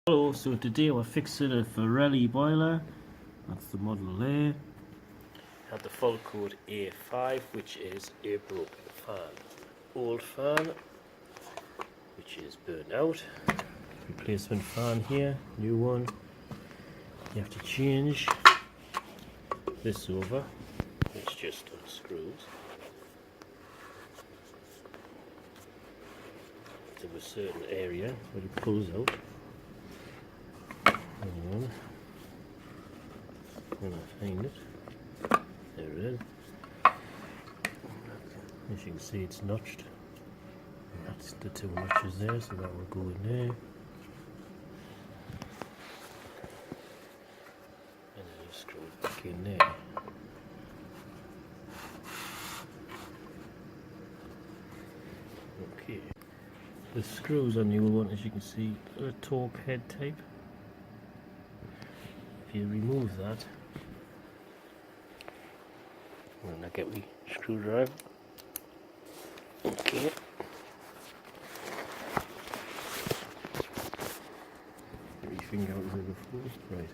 Hello, so today we're fixing a Ferroli boiler. That's the model there. Had the fault code A5, which is a broken fan. Old fan, which is burnt out. Replacement fan here, new one. You have to change this over. It's just unscrews to a certain area where it pulls out. When I find it, there it is. As you can see, it's notched. And that's the two notches there, so that will go in there. And then you screw it back in there. Okay. The screws on the old one, as you can see, are a torque head type. If you remove that, and I get the screwdriver. Okay. Get your finger out of the before. Right.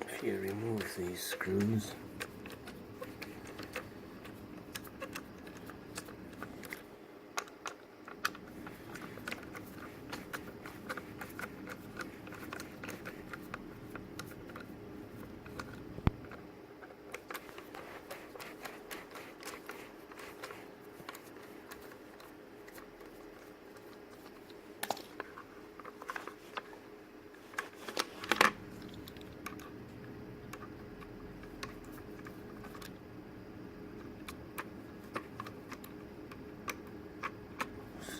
If you remove these screws,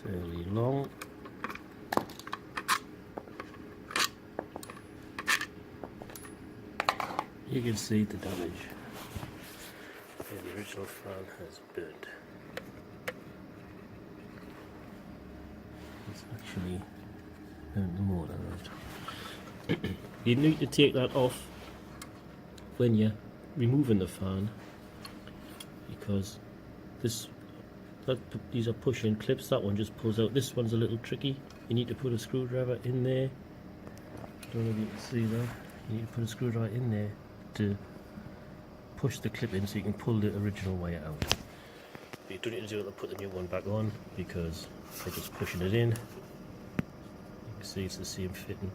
fairly long. You can see the damage. The original fan has burnt. It's actually burnt the motor out. You need to take that off when you're removing the fan, because these are push-in clips. That one just pulls out. This one's a little tricky. You need to put a screwdriver in there. Don't know if you can see that. You need to put a screwdriver in there to push the clip in so you can pull the original wire out. You don't need to do it to put the new one back on, because they're just pushing it in. You can see it's the same fitting.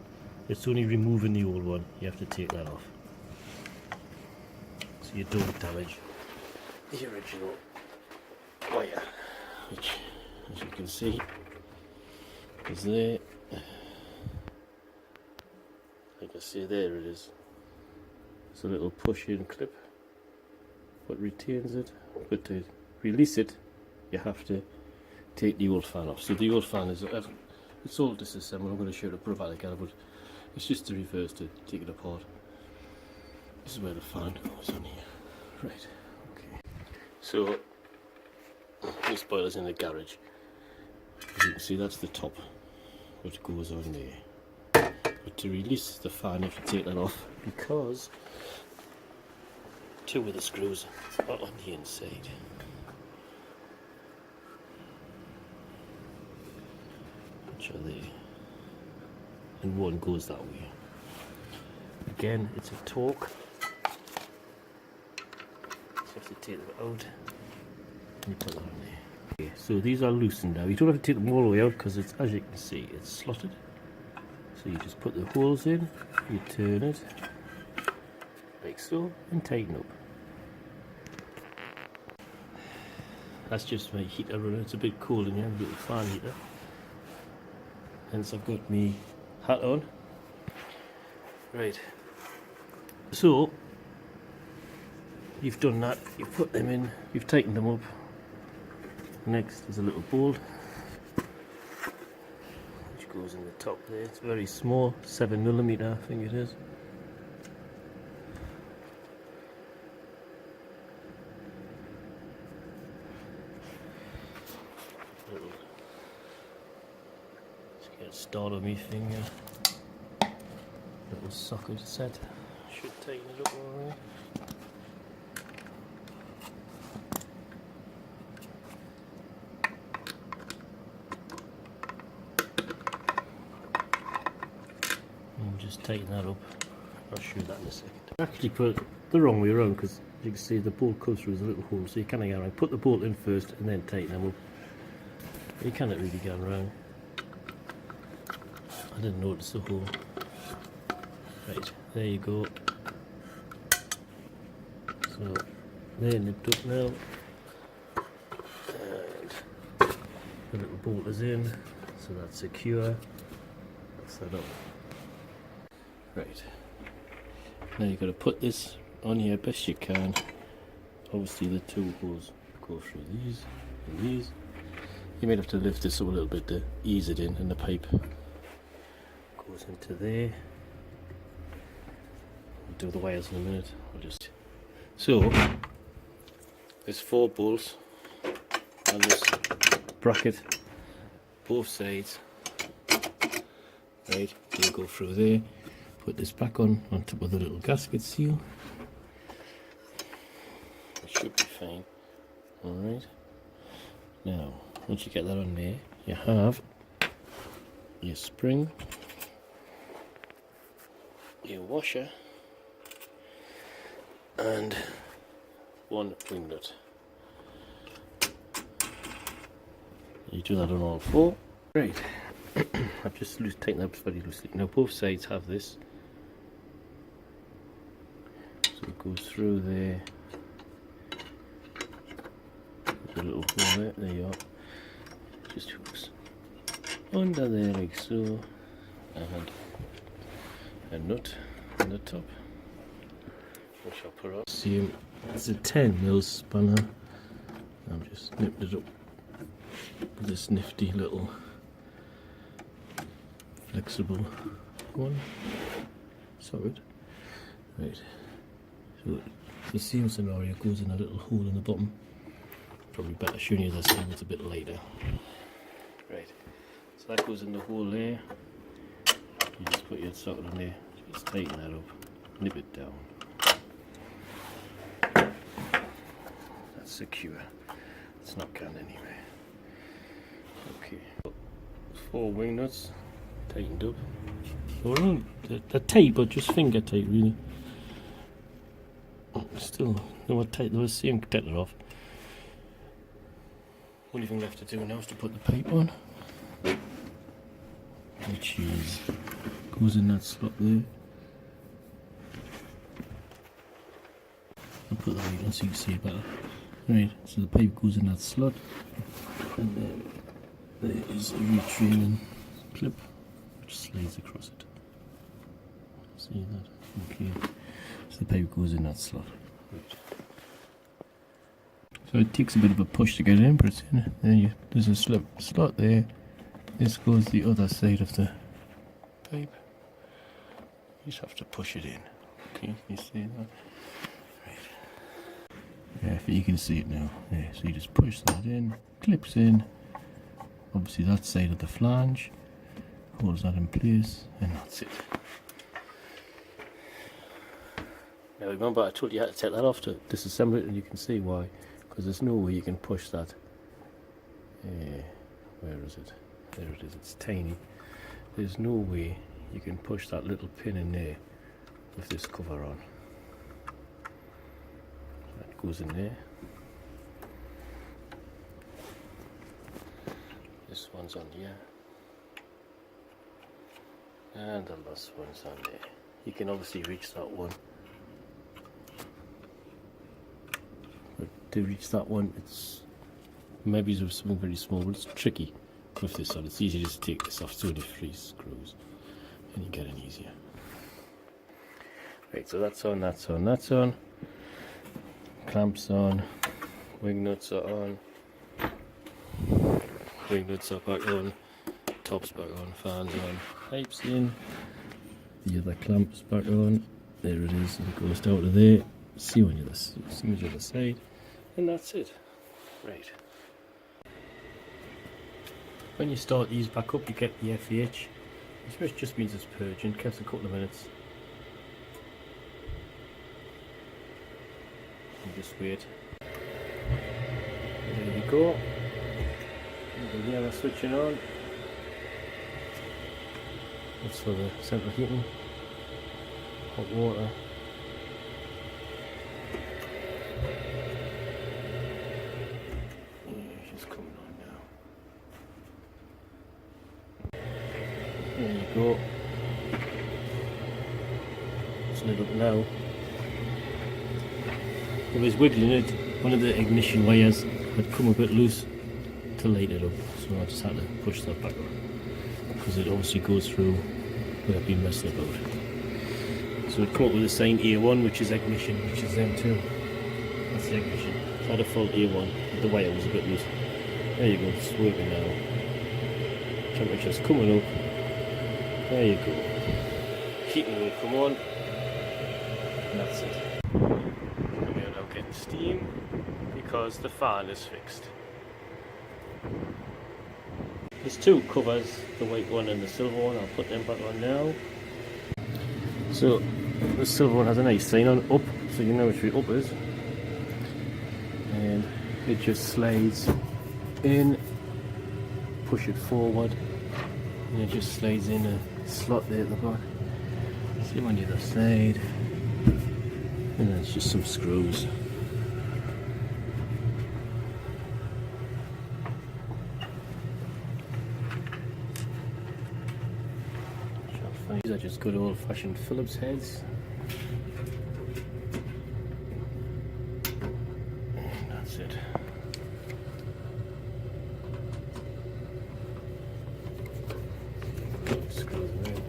It's only removing the old one. You have to take that off, so you don't damage the original wire, which, as you can see, is there. Like I say, there it is. It's a little push-in clip, what retains it. But to release it, you have to take the old fan off. So the old fan is, it's all disassembled. I'm going to show you to put it back together, but it's just the reverse to take it apart. This is where the fan goes on here. Right, okay. So this boiler's in the garage. As you can see, that's the top, what goes on there. But to release the fan, you have to take that off, because two of the screws are on the inside. Which are there. And one goes that way. Again, it's a torque. So you have to take them out and you put that on there. Okay, so these are loosened now. You don't have to take them all the way out, because it's, as you can see, it's slotted. So you just put the holes in, you turn it like so, and tighten up. That's just my heater running. It's a bit cold in here, a little fan heater. Hence I've got my hat on. Right. So you've done that, you've put them in, you've tightened them up. Next is a little bolt, which goes in the top there. It's very small, 7mm I think it is. Just get it started on my finger. Little socket set. Should tighten it up alright. just tighten that up. I'll show you that in a second. Actually put it the wrong way around, because you can see the bolt comes through the little hole, so you can't get around. Put the bolt in first and then tighten them up. You cannot really get around. I didn't notice the hole. Right, there you go. So they're nipped up now. And the little bolt is in, so that's secure. That's that up. Right. Now you've got to put this on here best you can. Obviously the two holes go through these and these. You might have to lift this up a little bit to ease it in, and the pipe goes into there. We'll do the wires in a minute. So there's 4 bolts on this bracket, both sides. Right, you go through there. Put this back on top of the little gasket seal. It should be fine. Alright. Now, once you get that on there, you have your spring, your washer, and 1 wing nut. You do that on all 4. Right. I've just tightened up very loosely. Now both sides have this. So it goes through there. There's a little hole there. There you are. Just hooks under there like so. And a nut on the top, which I'll put on. See, it's a 10mm spanner. I've just nipped it up with this nifty little flexible one. Solid. Right. So the seam scenario goes in a little hole in the bottom. Probably better showing you this thing, it's a bit later. Right. So that goes in the hole there. You just put your socket on there, just tighten that up, nip it down. That's secure. It's not gone anywhere. Okay. 4 wing nuts. Tightened up. So they're tight, but just finger tight, really. Still, they were tight. There was seam getting it off. Only thing left to do now is to put the pipe on, which goes in that slot there. I'll put the light on so you can see it better. Right, so the pipe goes in that slot, and then there is a retraining clip which slides across it. See that? Okay. So the pipe goes in that slot. Right. So it takes a bit of a push to get it in, but it's in. There's a slot there. This goes the other side of the pipe. You just have to push it in. Okay, you see that? Right. Yeah, if you can see it now. Yeah, so you just push that in, clips in. Obviously that side of the flange. Holds that in place, and that's it. Now remember I told you how to take that off to disassemble it, and you can see why. Because there's no way you can push that. Where is it? There it is, it's tiny. There's no way you can push that little pin in there with this cover on. That goes in there. This one's on here. And the last one's on there. You can obviously reach that one. But to reach that one, it's maybe with something very small, but it's tricky with this on. It's easy just to take this off 23 screws and you get it easier. Right, so that's on, that's on, that's on. Clamps on, wing nuts are on. Wing nuts are back on, tops back on, fans on, pipes in, the other clamps back on, there it is, and it goes down to there, see on the other side, and that's it. Right. When you start these back up, you get the FEH, which just means it's purging, takes a couple of minutes. And just wait. There you go. Here we're switching on. That's for the central heating. hot water. Yeah, she's coming on now. There you go. It's lit up now. I was wiggling it. One of the ignition wires had come a bit loose to light it up, so I just had to push that back on because it obviously goes through without being messed about. So it come up with a sign A1, which is ignition, which is M2. That's the ignition. So I had a full A1, but the wire was a bit loose. There you go, it's working now. Temperature's coming up. There you go. Heating will come on. And that's it. And we are now getting steam because the fan is fixed. There's two covers, the white one and the silver one. I'll put them back on now. So the silver one has a nice sign on up, so you know which way up is. And it just slides in, push it forward, and it just slides in a slot there at the back. Same on the other side. And then it's just some screws. These are just good old fashioned Phillips heads. And that's it. Screws them in.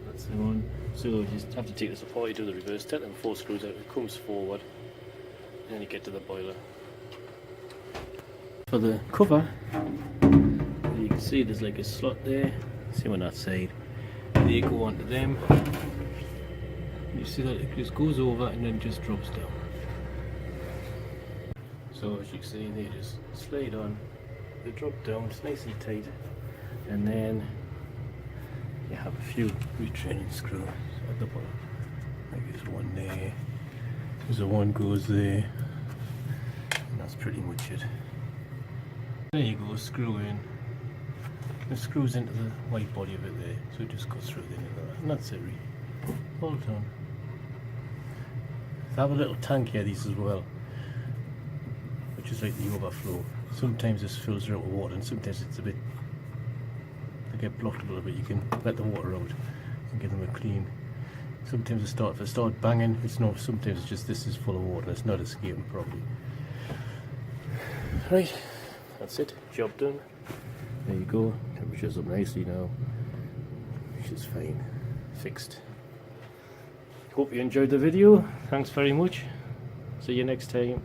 That's the one. So you just have to take this apart, you do the reverse, take them 4 screws out, it comes forward, and then you get to the boiler. For the cover, you can see there's like a slot there, same on that side. They go onto them. You see that it just goes over and then just drops down. So as you can see, they just slide on, they drop down, it's nice and tight, and then you have a few retraining screws at the bottom. Like there's one there, there's a one goes there, and that's pretty much it. There you go, screw in. It screws into the white body of it there, so it just goes through the end of that, and that's it really. All done. They have a little tank here, these as well, which is like the overflow. Sometimes this fills it out with water, and sometimes it's a bit, they get blocked a little bit. You can let the water out and give them a clean. Sometimes if they start banging, it's not. Sometimes it's just this is full of water, it's not escaping properly. Right. That's it, job done. There you go, temperature's up nicely now, which is fine, fixed. Hope you enjoyed the video, thanks very much, see you next time.